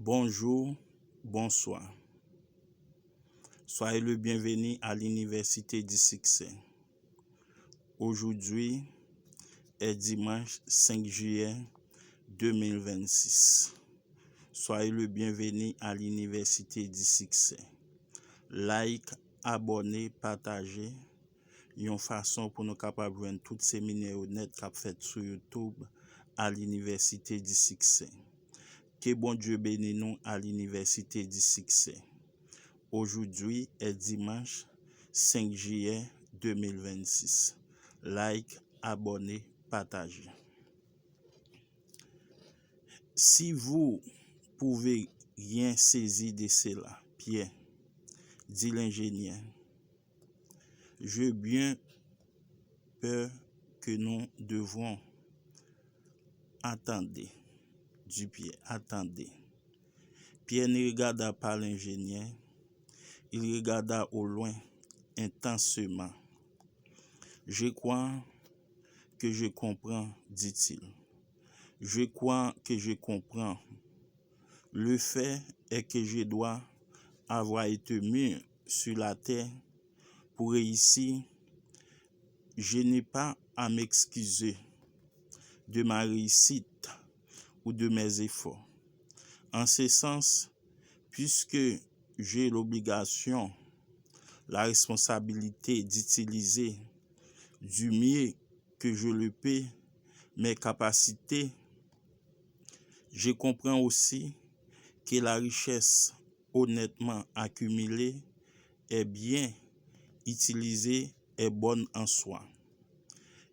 Bonjour, bonsoir. Soyez le bienvenu à l'Université du Succès. Aujourd'hui est dimanche 5 juillet 2026. Soyez le bienvenu à l'Université du Succès. Like, abonnez, partagez. Une façon pour nous capables de joindre toutes ces séminaires net qu'a fait sur YouTube à l'Université du Succès. Que bon Dieu bénisse nous à l'Université du Succès. Aujourd'hui est dimanche 5 juillet 2026. Like, abonnez, partagez. Si vous pouvez rien saisir de cela, Pierre, dit l'ingénieur, j'ai bien peur que nous devons attendre. Du Pierre, attendez. Pierre ne regarda pas l'ingénieur, il regarda au loin intensément. Je crois que je comprends, dit-il. Je crois que je comprends. Le fait est que je dois avoir été mis sur la terre pour réussir. Je n'ai pas à m'excuser de ma réussite ou de mes efforts. En ce sens, puisque j'ai l'obligation, la responsabilité d'utiliser du mieux que je le peux mes capacités, je comprends aussi que la richesse honnêtement accumulée est bien utilisée et bonne en soi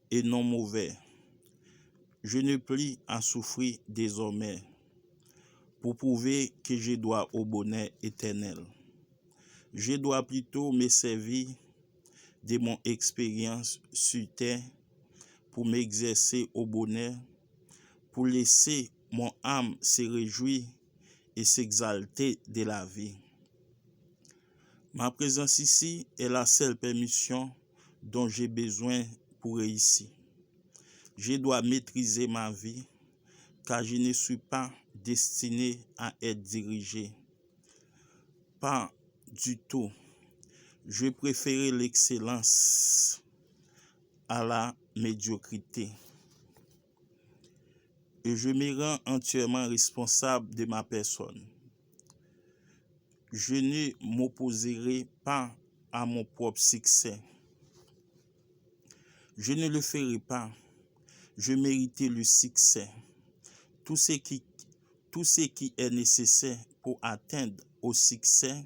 et non mauvaise. Je n'ai plus à souffrir désormais pour prouver que je dois au bonheur éternel. Je dois plutôt me servir de mon expérience sur terre pour m'exercer au bonheur, pour laisser mon âme se réjouir et s'exalter de la vie. Ma présence ici est la seule permission dont j'ai besoin pour réussir. Je dois maîtriser ma vie car je ne suis pas destiné à être dirigé. Pas du tout. Je préfère l'excellence à la médiocrité. Et je me rends entièrement responsable de ma personne. Je ne m'opposerai pas à mon propre succès. Je ne le ferai pas. Je mérite le succès. Tout ce qui est nécessaire pour atteindre au succès,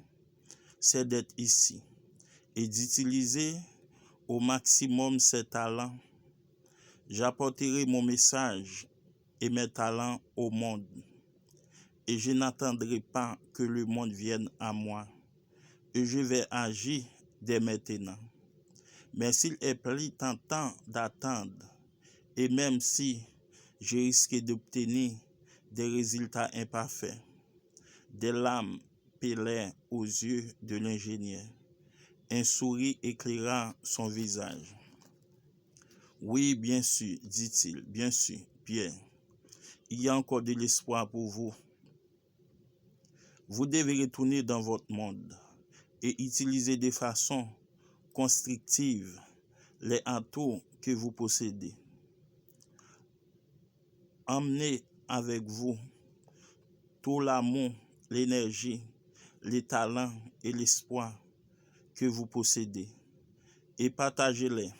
c'est d'être ici et d'utiliser au maximum ses talents. J'apporterai mon message et mes talents au monde. Et je n'attendrai pas que le monde vienne à moi. Et je vais agir dès maintenant. Mais s'il est plus tentant d'attendre, et même si je risque d'obtenir des résultats imparfaits, des larmes peillaient aux yeux de l'ingénieur. Un sourire éclaira son visage. Oui, bien sûr, dit-il, bien sûr, Pierre. Il y a encore de l'espoir pour vous. Vous devez retourner dans votre monde et utiliser de façon constructive les atouts que vous possédez. Emmenez avec vous tout l'amour, l'énergie, les talents et l'espoir que vous possédez et partagez-les.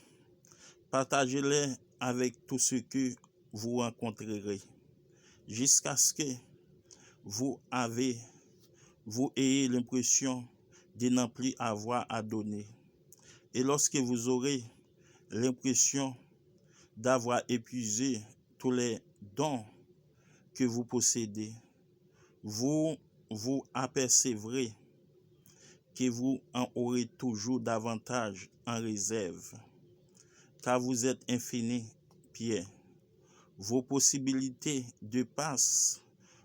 Partagez-les avec tout ce que vous rencontrerez jusqu'à ce que vous ayez l'impression de n'en plus avoir à donner. Et lorsque vous aurez l'impression d'avoir épuisé tous les dons que vous possédez, vous apercevrez que vous en aurez toujours davantage en réserve, car vous êtes infini, Pierre. Vos possibilités dépassent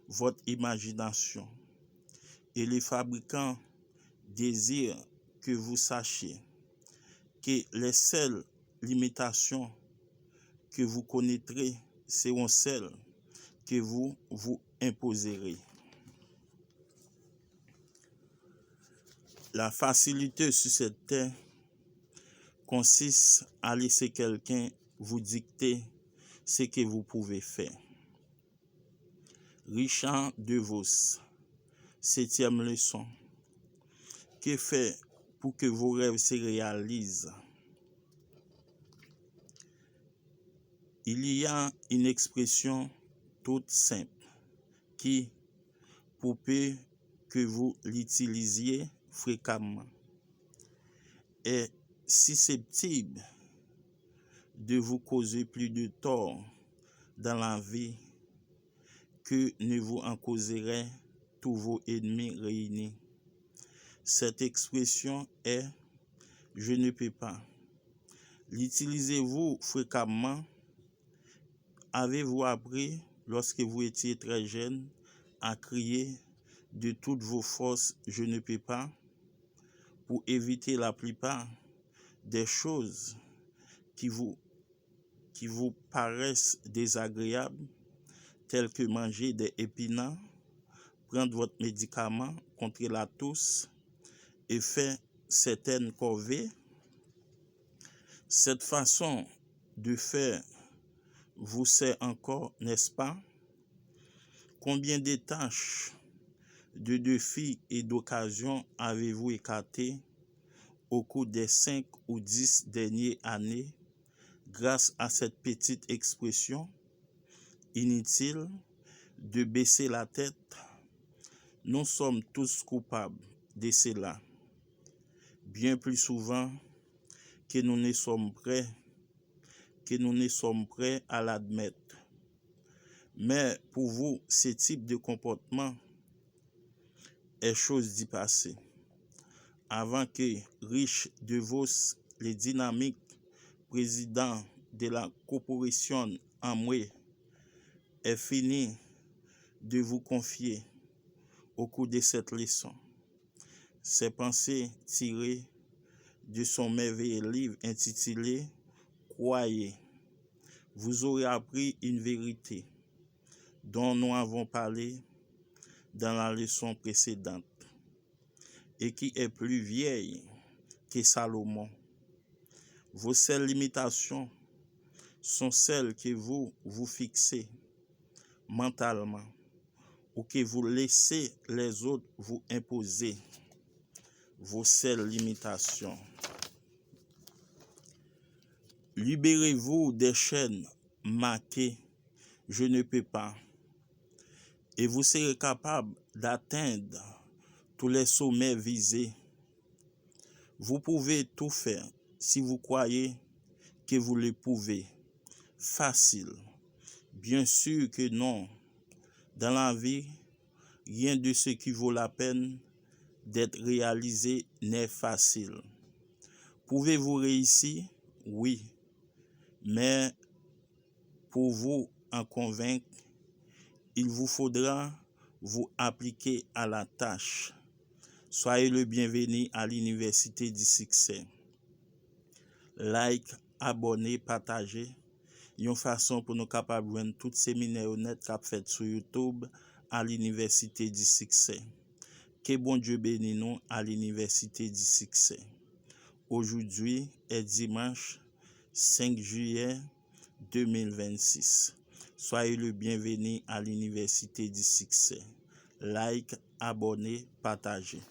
votre imagination et les fabricants désirent que vous sachiez que les seules limitations que vous connaîtrez seront celles que vous vous imposerez. La facilité sur cette terre consiste à laisser quelqu'un vous dicter ce que vous pouvez faire. Richard DeVos, 7e leçon. Que faire pour que vos rêves se réalisent? Il y a une expression toute simple qui, pour peu que vous l'utilisiez fréquemment, est susceptible de vous causer plus de tort dans la vie que ne vous en causeraient tous vos ennemis réunis. Cette expression est « je ne peux pas ». L'utilisez-vous fréquemment? Avez-vous appris, lorsque vous étiez très jeune, à crier de toutes vos forces « je ne peux pas » pour éviter la plupart des choses qui vous paraissent désagréables, telles que manger des épinards, prendre votre médicament contre la toux et faire certaines corvées? Cette façon de faire vous sert encore, n'est-ce pas? Combien de tâches, de défis et d'occasions avez-vous écartés au cours des 5 ou 10 dernières années grâce à cette petite expression inutile de baisser la tête? Nous sommes tous coupables de cela, bien plus souvent que nous ne sommes prêts à l'admettre. Mais pour vous, ce type de comportement est chose du passé. Avant que Rich DeVos, le dynamique président de la corporation Amway, ait fini de vous confier au cours de cette leçon ses pensées tirées de son merveilleux livre intitulé « Croyez ». Vous aurez appris une vérité dont nous avons parlé dans la leçon précédente et qui est plus vieille que Salomon. Vos seules limitations sont celles que vous vous fixez mentalement ou que vous laissez les autres vous imposer. Vos seules limitations. Libérez-vous des chaînes marquées « je ne peux pas » et vous serez capable d'atteindre tous les sommets visés. Vous pouvez tout faire si vous croyez que vous le pouvez. Facile. Bien sûr que non. Dans la vie, rien de ce qui vaut la peine d'être réalisé n'est facile. Pouvez-vous réussir? Oui. Mais pour vous en convaincre, il vous faudra vous appliquer à la tâche. Soyez le bienvenu à l'Université du Succès. Like, abonnez, partagez. Une façon pour nous capables de joindre tous ces séminaires net qu'a fait sur YouTube à l'Université du Succès. Que bon Dieu bénisse nous à l'Université du Succès. Aujourd'hui est dimanche 5 juillet 2026. Soyez le bienvenu à l'Université du Succès. Like, abonnez, partagez.